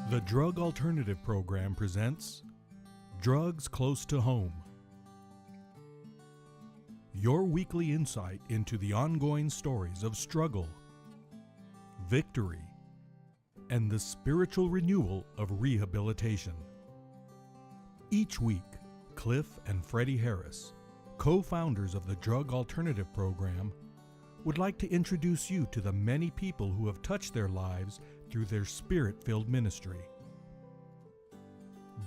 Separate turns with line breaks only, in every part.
The Drug Alternative Program presents Drugs Close to Home. Your weekly insight into the ongoing stories of struggle, victory, and the spiritual renewal of rehabilitation. Each week, Cliff and Freddie Harris, co-founders of the Drug Alternative Program, would like to introduce you to the many people who have touched their lives through their spirit-filled ministry.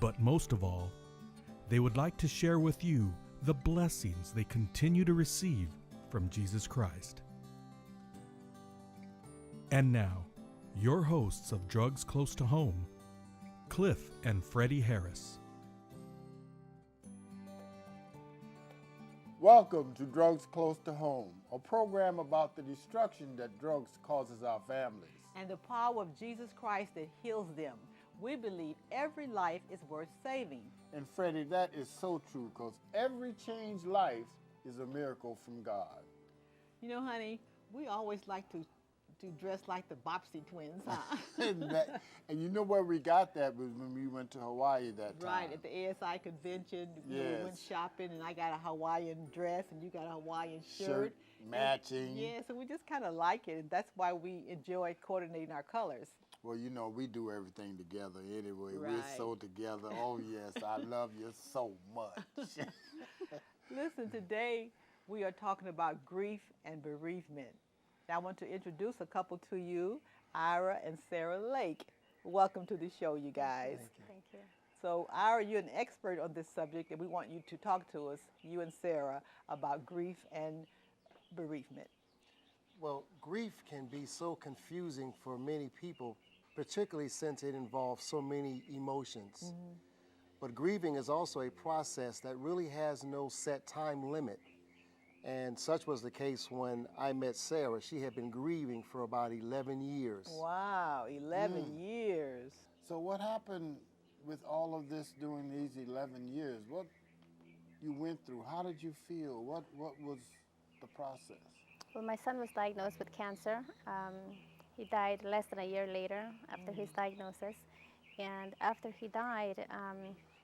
But most of all, they would like to share with you the blessings they continue to receive from Jesus Christ. And now, your hosts of Drugs Close to Home, Cliff and Freddie Harris.
Welcome to Drugs Close to Home, a program about the destruction that drugs causes our families.
And the power of Jesus Christ that heals them. We believe every life is worth saving.
And Freddie, that is so true, because every changed life is a miracle from God.
You know, honey, we always like to dress like the Bobbsey twins, huh?
and you know where we got that was when we went to Hawaii that time.
Right, at the ASI convention.
Yes.
We went shopping, and I got a Hawaiian dress, and you got a Hawaiian shirt.
Matching.
Yeah, so we just kind of like it, and that's why we enjoy coordinating our colors.
Well, you know, we do everything together anyway.
Right.
We're so together. Oh, yes, I love you so much.
Listen, today we are talking about grief and bereavement. I want to introduce a couple to you, Ira and Sara Lake. Welcome to the show, you guys.
Thank you.
Thank you.
So, Ira, you're an expert on this subject, and we want you to talk to us, you and Sara, about grief and bereavement.
Well, grief can be so confusing for many people, particularly since it involves so many emotions. Mm-hmm. But grieving is also a process that really has no set time limit. And such was the case when I met Sara. She had been grieving for about 11 years.
Wow, 11 years.
So what happened with all of this during these 11 years? What you went through? How did you feel? What was the process?
Well, my son was diagnosed with cancer. He died less than a year later after his diagnosis. And after he died...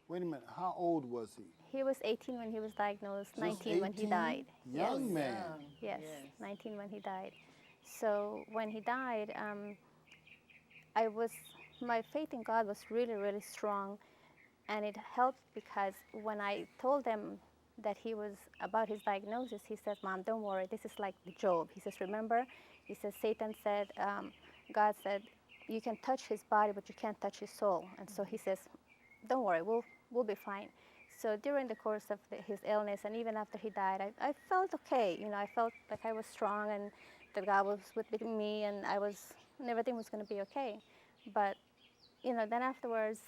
Wait a minute, how old was he?
He was 18 when he was diagnosed,
Just
19
18?
when he died.
Young
yes.
man.
Yes,
Yes,
19 when he died. So when he died, my faith in God was really, really strong. And it helped because when I told him that he was about his diagnosis, he said, "Mom, don't worry, this is like Job." He says, "Remember," he says, "Satan said, God said, you can touch his body, but you can't touch his soul." And so he says, "Don't worry, we'll be fine." So during the course of his illness, and even after he died, I felt okay. You know, I felt like I was strong and that God was with me, and everything was going to be okay. But, you know, then afterwards,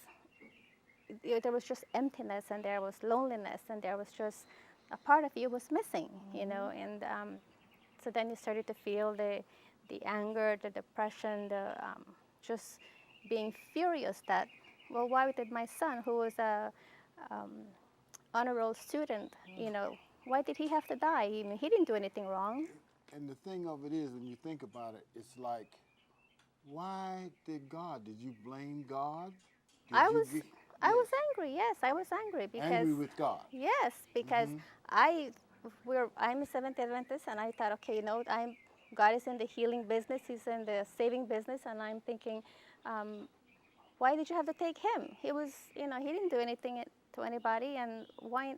there was just emptiness, and there was loneliness, and there was just a part of you was missing, you know. And so then you started to feel the anger, the depression, the just being furious that, well, why did my son, who was a honor roll student, you know, why did he have to die? I mean, he didn't do anything wrong.
And the thing of it is, when you think about it, it's like, why did you blame God?
I was angry, yes, I was angry because...
Angry with God?
Yes, because I'm a Seventh-day Adventist, and I thought, okay, you know, God is in the healing business, he's in the saving business, and I'm thinking, why did you have to take him? He was, you know, he didn't do anything to anybody, and why?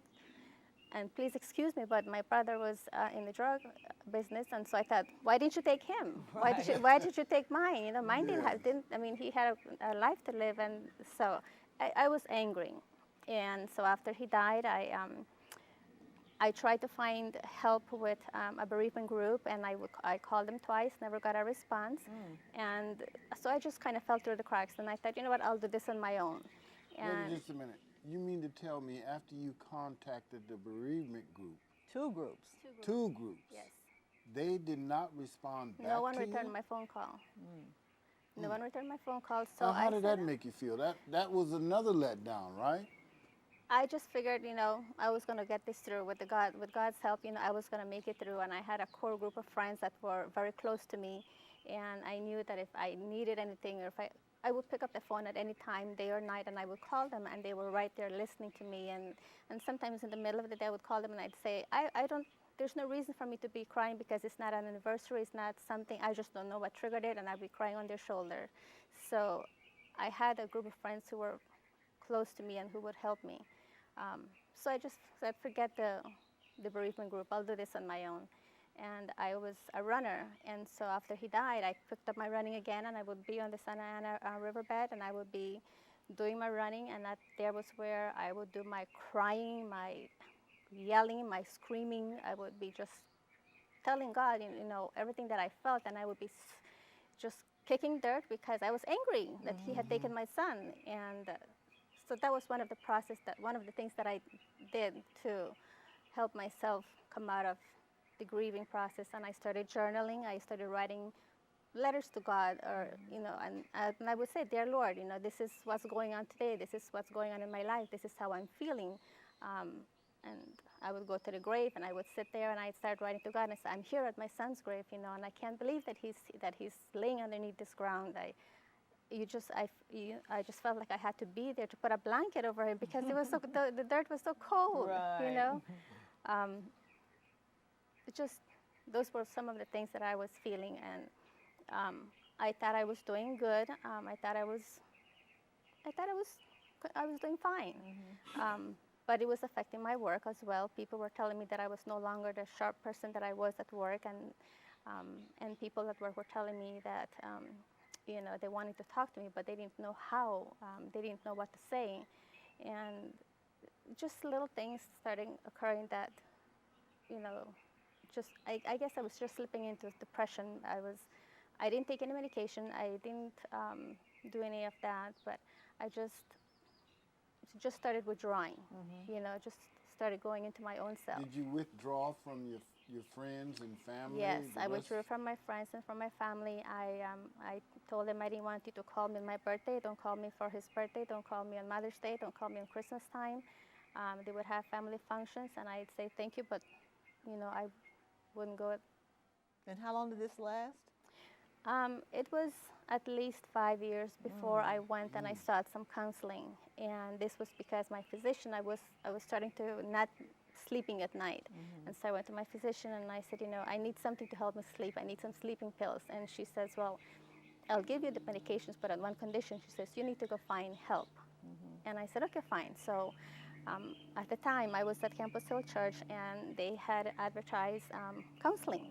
And please excuse me, but my brother was in the drug business, and so I thought, why didn't you take him?
Right.
Why did you take mine? You know, mine didn't. I mean, he had a life to live, and so I was angry. And so after he died, I tried to find help with a bereavement group, and I called them twice, never got a response. And so I just kind of fell through the cracks, and I thought, you know what, I'll do this on my own.
Wait just a minute. You mean to tell me after you contacted the bereavement group,
Two groups.
two groups,
Yes.
they did not respond back
No one
to
returned
you?
my phone call. No one returned my phone call. So
Well, how
I
did
said,
that make you feel? That was another letdown, right?
I just figured, you know, I was going to get this through with God's help. You know, I was going to make it through, and I had a core group of friends that were very close to me, and I knew that if I needed anything or if I would pick up the phone at any time, day or night, and I would call them, and they were right there listening to me. And sometimes in the middle of the day, I would call them, and I'd say, I don't, there's no reason for me to be crying because it's not an anniversary, it's not something, I just don't know what triggered it, and I'd be crying on their shoulder. So I had a group of friends who were close to me and who would help me. So I just said, forget the bereavement group, I'll do this on my own. And I was a runner, and so after he died, I picked up my running again, and I would be on the Santa Ana riverbed, and I would be doing my running, and there was where I would do my crying, my yelling, my screaming. I would be just telling God, you know, everything that I felt, and I would be just kicking dirt because I was angry that he had taken my son. And so that was one of the things that I did to help myself come out of the grieving process. And I started journaling. I started writing letters to God, or you know, and I would say, dear Lord, you know, this is what's going on today. This is what's going on in my life. This is how I'm feeling. And I would go to the grave, and I would sit there, and I'd start writing to God, and I said, I'm here at my son's grave, you know, and I can't believe that he's laying underneath this ground. I just felt like I had to be there to put a blanket over him because it was the dirt was so cold, you know. Those were some of the things that I was feeling, and I thought I was doing good. I thought I was doing fine. But it was affecting my work as well. People were telling me that I was no longer the sharp person that I was at work, and people at work were telling me that you know, they wanted to talk to me, but they didn't know how. They didn't know what to say, and just little things started occurring that, you know, I guess I was just slipping into depression. I didn't take any medication. I didn't do any of that, but I just started withdrawing. You know, just started going into my own self.
Did you withdraw from your friends and family?
Yes, I withdrew from my friends and from my family. I told them I didn't want you to call me on my birthday. Don't call me for his birthday. Don't call me on Mother's Day. Don't call me on Christmas time. They would have family functions, and I'd say thank you, but you know, I wouldn't go.
And how long did this last?
It was at least 5 years before I went and I sought some counseling, and this was because my physician, I was starting to not sleeping at night, and so I went to my physician and I said, you know, I need something to help me sleep. I need some sleeping pills, and she says, well, I'll give you the medications, but on one condition. She says, you need to go find help. And I said, okay, fine. So at the time, I was at Campus Hill Church, and they had advertised counseling.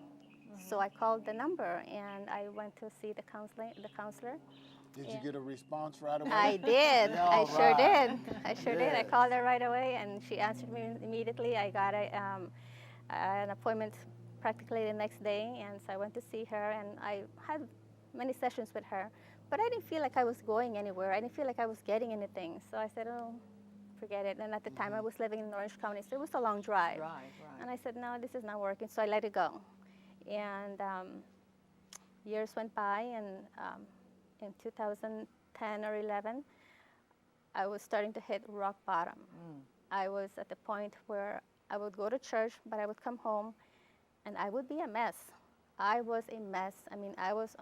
So I called the number, and I went to see the counselor.
Did you get a response right away?
I did. I sure did. I sure did. I
Yes.
called her right away, and she answered me immediately. I got an appointment practically the next day, and so I went to see her, and I had many sessions with her. But I didn't feel like I was going anywhere. I didn't feel like I was getting anything. So I said, oh, forget it. And at the time, I was living in Orange County, so it was a long drive.
Right.
And I said, no, this is not working, so I let it go. And years went by, and in 2010 or 11, I was starting to hit rock bottom. I was at the point where I would go to church, but I would come home, and I would be a mess. I was a mess. I mean, I was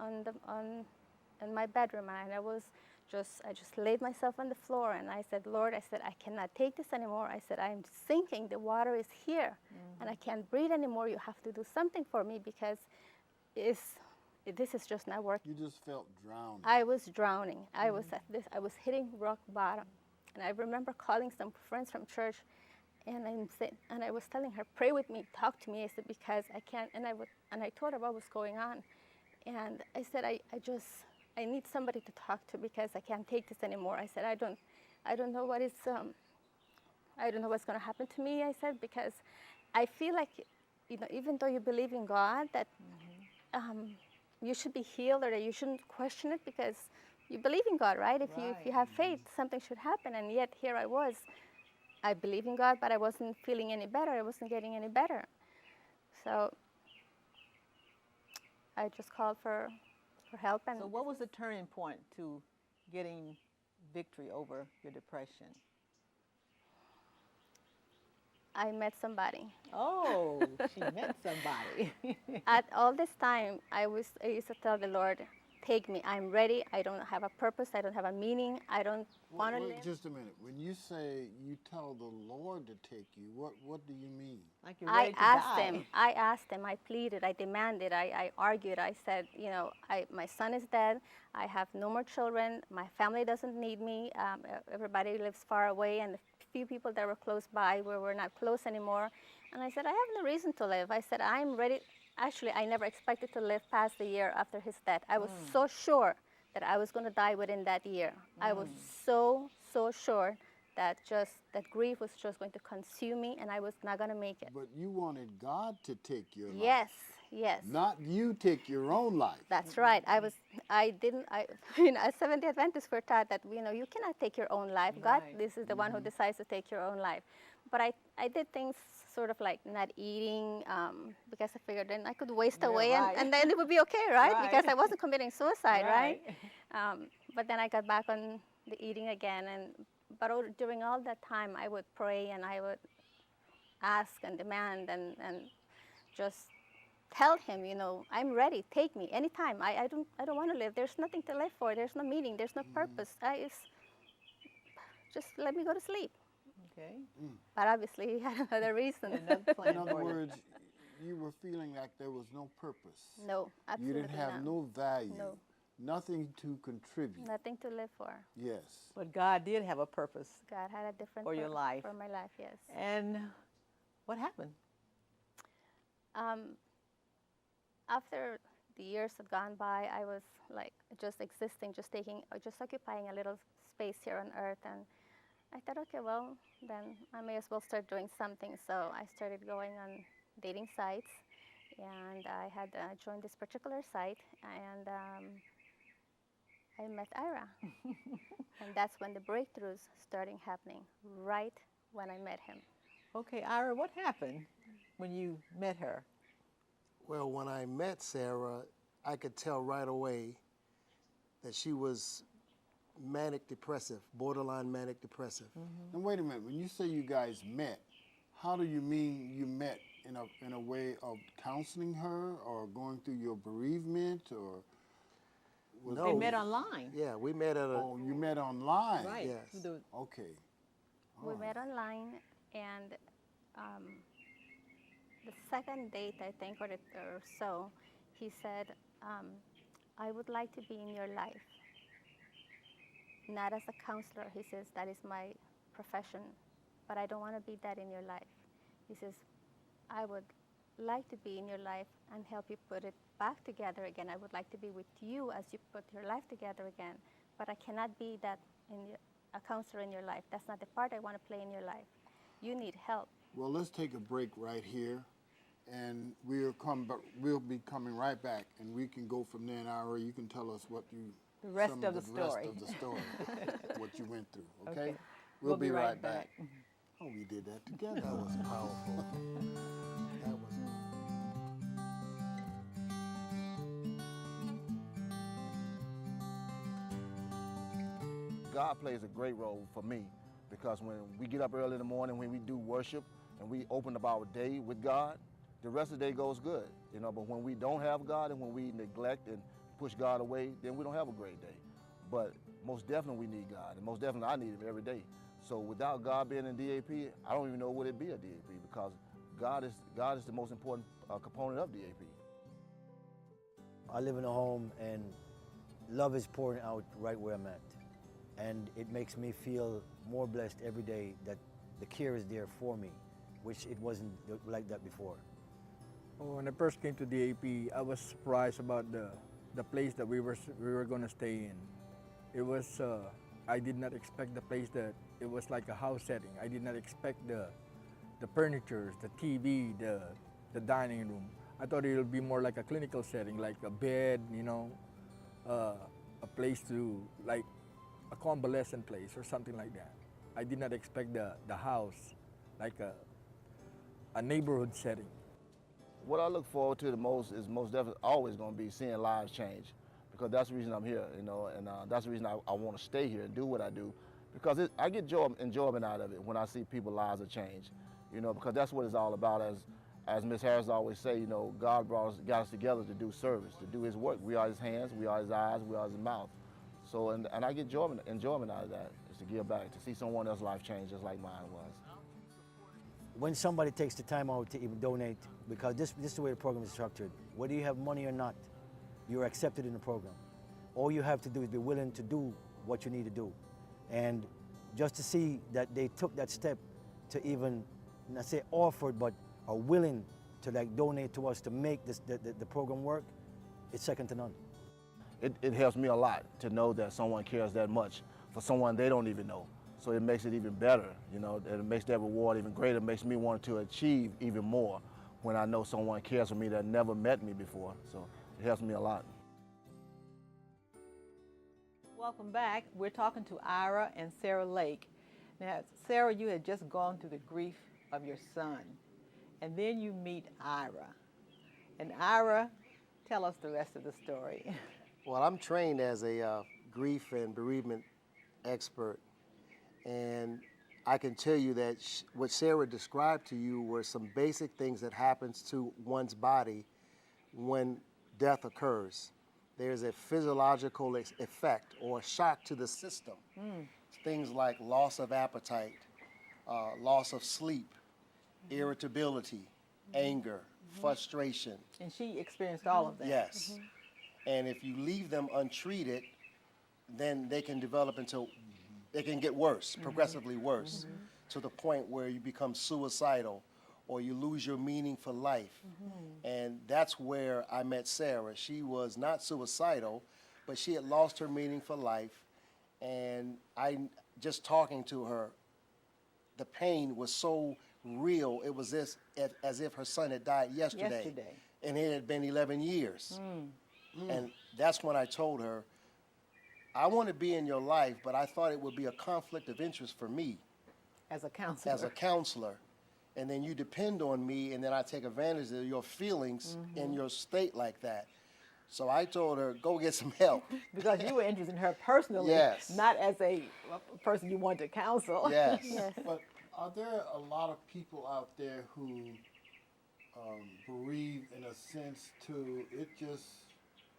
in my bedroom, and I just laid myself on the floor, and I said, Lord, I said, I cannot take this anymore. I said, I'm sinking. The water is here, and I can't breathe anymore. You have to do something for me because this is just not working.
You just felt drowned.
I was drowning. I was at this. I was hitting rock bottom, and I remember calling some friends from church, and I was telling her, pray with me, talk to me. I said, because I can't. And I told her what was going on, and I said, I need somebody to talk to because I can't take this anymore. I said, I don't know what is, I don't know what's going to happen to me. I said, because I feel like, you know, even though you believe in God, that you should be healed, or that you shouldn't question it because you believe in God, right? If you have faith, something should happen. And yet here I was, I believe in God, but I wasn't feeling any better. I wasn't getting any better. So I just called for help. And
So what was the turning point to getting victory over your depression?
I met somebody.
Oh, she met somebody.
At all this time, I used to tell the Lord, take me. I'm ready. I don't have a purpose. I don't have a meaning. I don't want to live.
Just a minute. When you say you tell the Lord to take you, what do you mean?
Like you're ready to die.
I asked him, I pleaded, I demanded, I argued. I said, you know, my son is dead. I have no more children. My family doesn't need me. Everybody lives far away, and the few people that were close by, we're not close anymore. And I said, I have no reason to live. I said, I'm ready. Actually, I never expected to live past the year after his death. I was so sure that I was going to die within that year. I was so sure that grief was just going to consume me, and I was not going to make it.
But you wanted God to take your life.
Yes, yes.
Not you take your own life.
That's right. You know, as Seventh-day Adventists, we're taught that, you know, you cannot take your own life. God, this is the one who decides to take your own life. But I did things sort of like not eating because I figured then I could waste away and then it would be okay, right? Because I wasn't committing suicide, right? But then I got back on the eating again. But during all that time, I would pray and I would ask and demand and just tell him, you know, I'm ready. Take me anytime. I don't want to live. There's nothing to live for. There's no meaning. There's no purpose. Just let me go to sleep.
Okay.
But obviously, he had another reason.
In other words, you were feeling like there was no purpose.
No, absolutely
You didn't have no value.
No.
Nothing to contribute.
Nothing to live for.
Yes.
But God did have a purpose.
God had a different
For your
purpose
life.
For my life, yes.
And what happened?
After the years had gone by, I was like just existing, just occupying a little space here on earth. And I thought, okay, well, then I may as well start doing something. So I started going on dating sites, and I had joined this particular site, and I met Ira. And that's when the breakthroughs started happening, right when I met him.
Okay, Ira, what happened when you met her?
Well, when I met Sarah, I could tell right away that she was manic depressive, borderline manic depressive.
Now wait a minute. When you say you guys met, how do you mean you met? In a way of counseling her, or going through your bereavement, or?
No.
They met online.
Yeah, we met at a.
Oh, you met online.
Right.
Yes.
Okay.
We met online, and the second date, I think, or so, he said, I would like to be in your life. Not as a counselor, he says, that is my profession, but I don't want to be that in your life. He says, I would like to be in your life and help you put it back together again. I would like to be with you as you put your life together again, but I cannot be that a counselor in your life. That's not the part I want to play in your life. You need help.
Well, let's take a break right here, and we'll be coming right back, and we can go from there. And Ira, you can tell us what you
The rest of the
rest
story.
of the story, what you went through. Okay,
Okay.
we'll be right back. Oh, we did that together.
That was powerful. That was.
God plays a great role for me, because when we get up early in the morning, when we do worship and we open up our day with God, the rest of the day goes good, you know. But when we don't have God and when we neglect and push God away, then we don't have a great day. But most definitely we need God, and most definitely I need Him every day. So without God being in DAP, I don't even know what it'd be a DAP, because God is the most important component of DAP.
I live in a home, and love is pouring out right where I'm at. And it makes me feel more blessed every day that the care is there for me, which it wasn't like that before.
When I first came to DAP, I was surprised about the place that we were going to stay in. It was, I did not expect the place that it was like a house setting. I did not expect the furniture, the TV, the dining room. I thought it would be more like a clinical setting, like a bed, you know, a place to, like a convalescent place or something like that. I did not expect the house, like a neighborhood setting.
What I look forward to the most is most definitely always going to be seeing lives change, because that's the reason I'm here, you know, and that's the reason I want to stay here and do what I do, because I get enjoyment out of it when I see people's lives are changed, you know, because that's what it's all about. as Ms. Harris always say, you know, God got us together to do service, to do his work. We are his hands, we are his eyes, we are his mouth. So, and I get enjoyment out of that, is to give back, to see someone else's life change just like mine was.
When somebody takes the time out to even donate, because this is the way the program is structured, whether you have money or not, you're accepted in the program. All you have to do is be willing to do what you need to do. And just to see that they took that step to even, not say offered, but are willing to like donate to us to make the program work, it's second to none.
It helps me a lot to know that someone cares that much for someone they don't even know. So it makes it even better, you know, and it makes that reward even greater. It makes me want to achieve even more when I know someone cares for me that never met me before. So it helps me a lot.
Welcome back. We're talking to Ira and Sara Lake. Now, Sara, you had just gone through the grief of your son, and then you meet Ira. And Ira, tell us the rest of the story.
Well, I'm trained as a grief and bereavement expert, and I can tell you that what Sara described to you were some basic things that happens to one's body when death occurs. There's a physiological effect or shock to the system. Things like loss of appetite, loss of sleep, irritability, anger, frustration.
And she experienced all of that.
Yes. And if you leave them untreated, then they can develop into, they can get worse, progressively worse, to the point where you become suicidal or you lose your meaning for life. And that's where I met Sara. She was not suicidal, but she had lost her meaning for life. And just talking to her, the pain was so real. It was as if her son had died yesterday. And it had been 11 years. And that's when I told her, I want to be in your life, but I thought it would be a conflict of interest for me.
As a counselor.
As a counselor. And then you depend on me, and then I take advantage of your feelings in your state like that. So I told her, go get some help.
Because you were interested in her personally, not as a person you wanted to counsel.
Yes.
But are there a lot of people out there who bereave in a sense to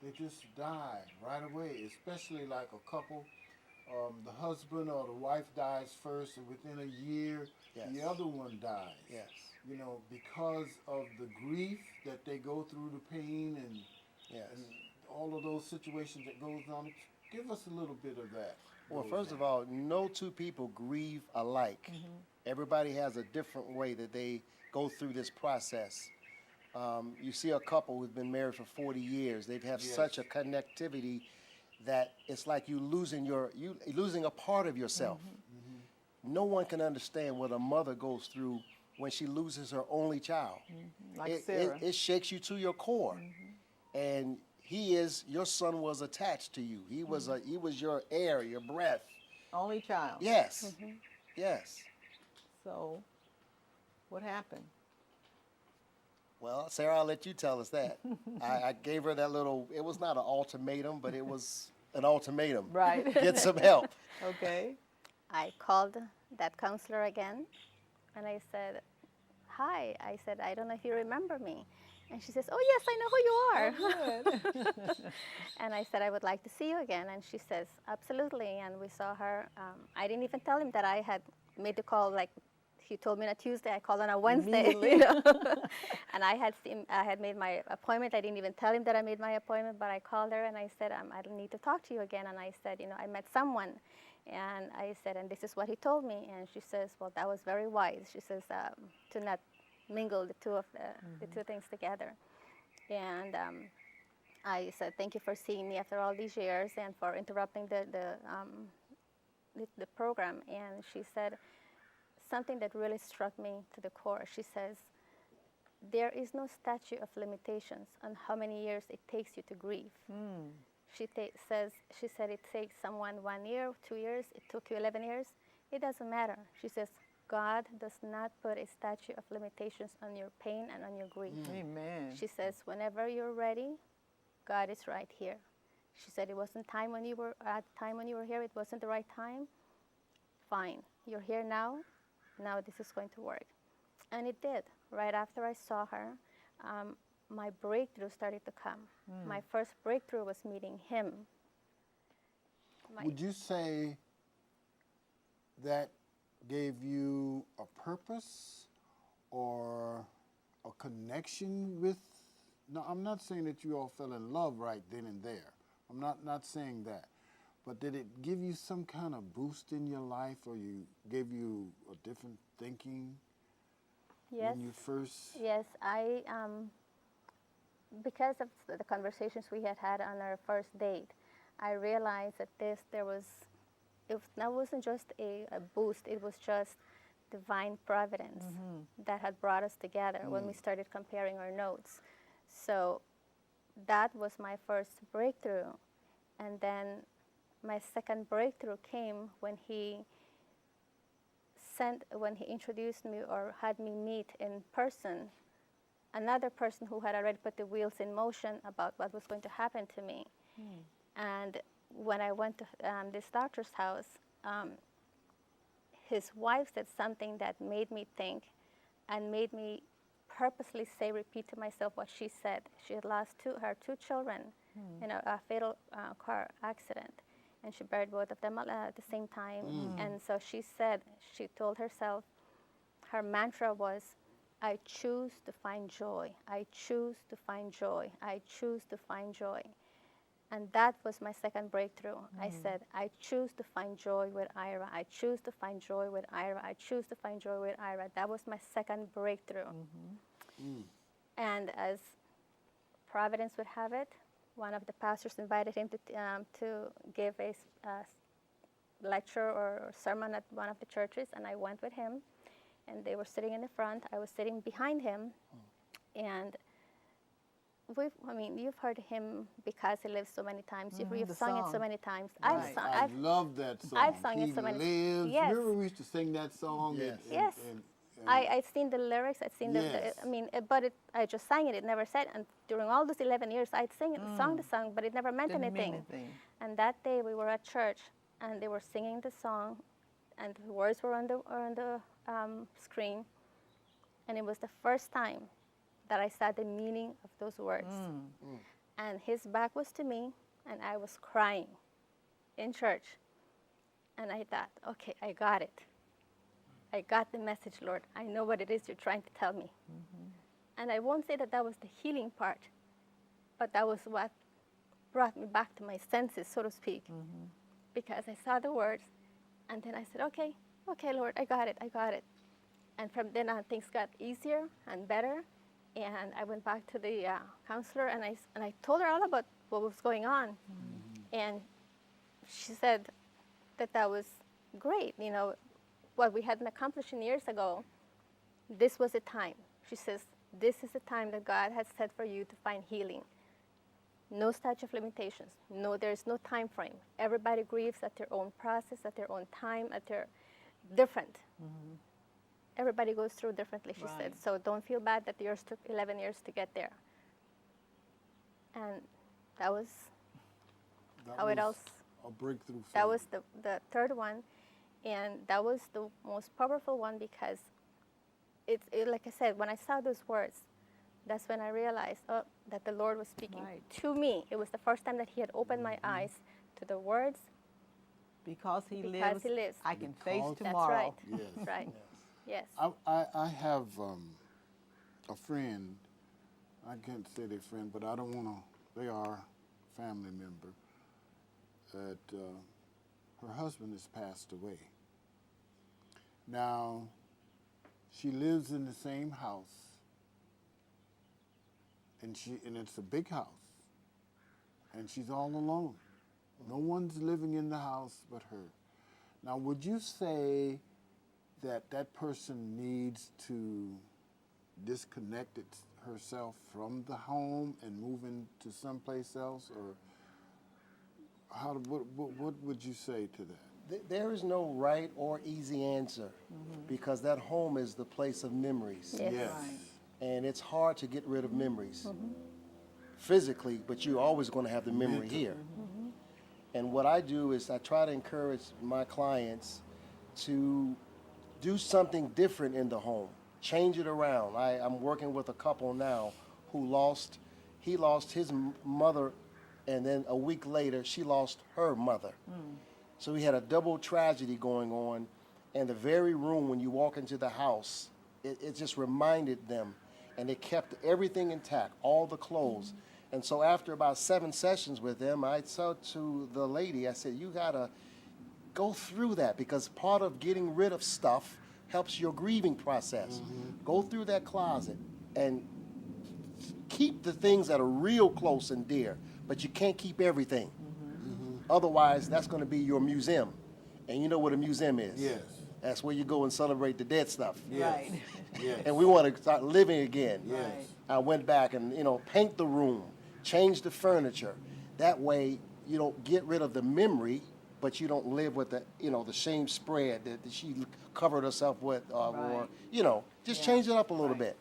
they just die right away, especially like a couple, the husband or the wife dies first, and within a year, the other one dies.
Yes.
You know, because of the grief that they go through, the pain and all of those situations that goes on. Give us a little bit of that.
Well, first of all, no two people grieve alike. Everybody has a different way that they go through this process. You see a couple who's been married for 40 years. They have such a connectivity that it's like you losing a part of yourself. No one can understand what a mother goes through when she loses her only child.
Like Sara.
It shakes you to your core. And your son was attached to you. He was your air, your breath.
Only child.
Yes. Yes.
So, what happened?
Well, Sara, I'll let you tell us that. I gave her that little, it was not an ultimatum, but it was an ultimatum.
Right.
Get some help.
Okay.
I called that counselor again, and I said, hi. I said, I don't know if you remember me. And she says, oh, yes, I know who you are. And I said, I would like to see you again. And she says, absolutely. And we saw her. I didn't even tell him that I had made the call. Like, he told me on a Tuesday, I called on a Wednesday. You know? And I had made my appointment. I didn't even tell him that I made my appointment, but I called her and I said, I don't need to talk to you again. And I said, I met someone. And I said, and this is what he told me. And she says, well, that was very wise. She says, to not mingle the two things together. And I said, thank you for seeing me after all these years and for interrupting the program. And she said something that really struck me to the core. She says, there is no statute of limitations on how many years it takes you to grieve. She said it takes someone 1 year, 2 years, it took you 11 years. It doesn't matter. She says, God does not put a statute of limitations on your pain and on your grief.
Amen.
She says, whenever you're ready, God is right here. She said, it wasn't time when you were here, it wasn't the right time. Fine, you're here now. Now this is going to work. And it did. Right after I saw her, my breakthrough started to come. My first breakthrough was meeting him.
Would you say that gave you a purpose or a connection with? No, I'm not saying that you all fell in love right then and there. I'm not saying that. But did it give you some kind of boost in your life, or gave you a different thinking?
Yes.
When you first?
Yes, because of the conversations we had had on our first date, I realized that that wasn't just a boost, it was just divine providence that had brought us together when we started comparing our notes. So that was my first breakthrough. And then my second breakthrough came when he introduced me or had me meet in person another person who had already put the wheels in motion about what was going to happen to me. And when I went to this doctor's house, his wife said something that made me think and made me purposely repeat to myself what she said. She had lost her two children in a fatal car accident, and she buried both of them at the same time. And so she told herself, her mantra was, I choose to find joy. I choose to find joy. I choose to find joy. And that was my second breakthrough. I said, I choose to find joy with Ira. I choose to find joy with Ira. I choose to find joy with Ira. That was my second breakthrough. And as Providence would have it, one of the pastors invited him to give a lecture or sermon at one of the churches, and I went with him. And they were sitting in the front. I was sitting behind him. And you've heard him Because He Lives so many times. You've sung it so many times.
Right.
I love that song.
I've sung
He
it so many
lives.
Yes.
Remember we used to sing that song?
Yes.
Yes. I'd seen the lyrics. I'd seen
Yes.
I just sang it. It never said. And during all those 11 years, I'd sung the song, but it never meant
Didn't mean
anything.
anything.
And that day we were at church, and they were singing the song, and the words were on the screen, and it was the first time that I saw the meaning of those words. And his back was to me, and I was crying in church. And I thought, okay, I got it. I got the message, Lord. I know what it is you're trying to tell me. And I won't say that was the healing part, but that was what brought me back to my senses, so to speak, because I saw the words, and then I said, okay, Lord, I got it. And from then on, things got easier and better. And I went back to the counselor, and I told her all about what was going on. And she said that was great. You know, what we hadn't accomplished years ago, this was the time. She says, this is the time that God has set for you to find healing. No statute of limitations. No, there's no time frame. Everybody grieves at their own process, at their own time, different. Everybody goes through differently, she said. So don't feel bad that yours took 11 years to get there. And that was how it else.
A breakthrough.
That was the third one, and that was the most powerful one because like I said, when I saw those words, that's when I realized that the Lord was speaking to me. It was the first time that He had opened my eyes to the words.
Because He lives, I can face tomorrow.
That's right.
Yes.
That's right. Yes.
I have a friend. I can't say they're friend, but I don't want to. They are a family member. That her husband has passed away. Now, she lives in the same house, and it's a big house, and she's all alone. No one's living in the house but her. Now, would you say that person needs to disconnect herself from the home and move into someplace else, or what would you say to that?
There is no right or easy answer because that home is the place of memories.
Yes.
Yes.
And it's hard to get rid of memories physically, but you're always going to have the memory here. And what I do is I try to encourage my clients to do something different in the home. change it around. I'm working with a couple now who he lost his mother, and then a week later, she lost her mother. So we had a double tragedy going on, and the very room when you walk into the house, it just reminded them, and they kept everything intact, all the clothes. And so after about 7 sessions with them, I said to the lady, I said, you gotta go through that, because part of getting rid of stuff helps your grieving process. Go through that closet and keep the things that are real close and dear, but you can't keep everything. Otherwise, that's going to be your museum. And you know what a museum is?
Yes.
That's where you go and celebrate the dead stuff.
Right.
Yes.
And we want to start living again.
Yes.
I went back and, paint the room, change the furniture. That way, you don't get rid of the memory, but you don't live with the, the shame spread that she covered herself with, or, just change it up a little bit.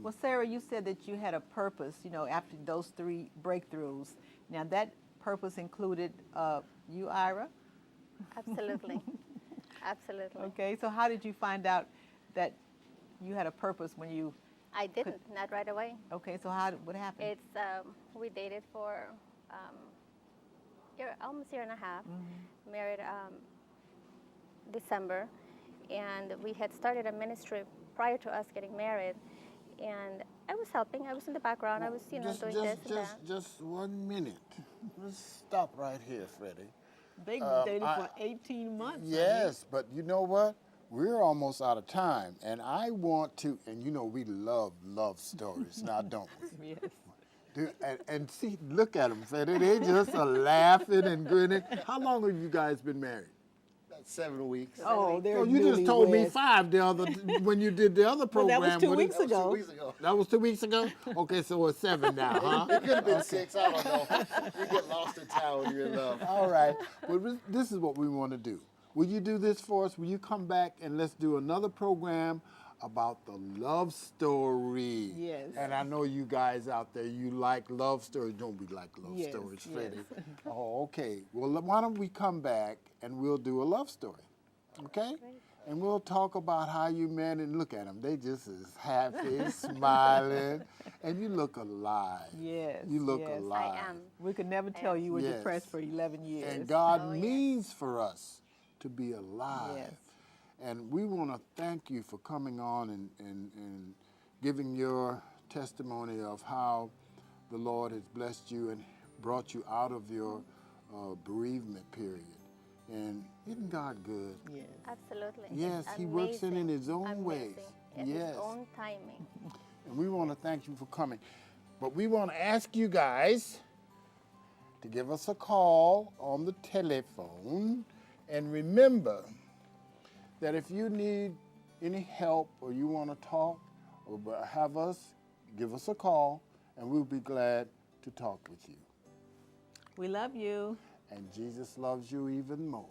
Well, Sarah, you said that you had a purpose, after those 3 breakthroughs. Now, that purpose included you, Ira?
Absolutely. Absolutely.
Okay, so how did you find out that you had a purpose when you...
I didn't, not right away.
Okay, so what happened?
It's, we dated for almost a year and a half, married December, and we had started a ministry prior to us getting married, and I was helping. I was in the background. I was, doing this and that.
Just 1 minute. Let's stop right here, Freddie.
They dated for 18 months.
Yes, but you know what? We're almost out of time, and I want to, and we love stories now, don't we?
Yes.
And see, look at them, Freddie. They just are laughing and grinning. How long have you guys been married?
About 7 weeks.
Oh, they're
you just told me
newlyweds.
5 when you did the other
Well,
program.
that was 2 weeks
That was 2
ago.
weeks ago.
That was 2 weeks ago? Okay, so it's 7 now, huh?
It could have been 6, I don't know. You get lost in town when you're in love.
All right. Well, this is what we want to do. Will you do this for us? Will you come back and let's do another program about the love story?
Yes.
And I know you guys out there, you like love stories. Don't we like love stories, Freddie?
Yes.
Oh, okay. Well, why don't we come back and we'll do a love story, okay? And we'll talk about how you met, and look at them. They just as happy, smiling, and you look alive.
Yes.
You look
yes.
alive.
I am.
We could never tell you were
Yes.
depressed for 11 years.
And God
Oh, yes.
means for us to be alive.
Yes.
And we want to thank you for coming on and giving your testimony of how the Lord has blessed you and brought you out of your bereavement period. And isn't God good?
Yes.
Absolutely.
Yes,
It's
He works in
amazing.
His own
Amazing.
ways.
In
Yes.
His own timing.
And we want to thank you for coming. But we want to ask you guys to give us a call on the telephone. And remember that if you need any help or you want to talk or have us, give us a call and we'll be glad to talk with you.
We love you.
And Jesus loves you even more.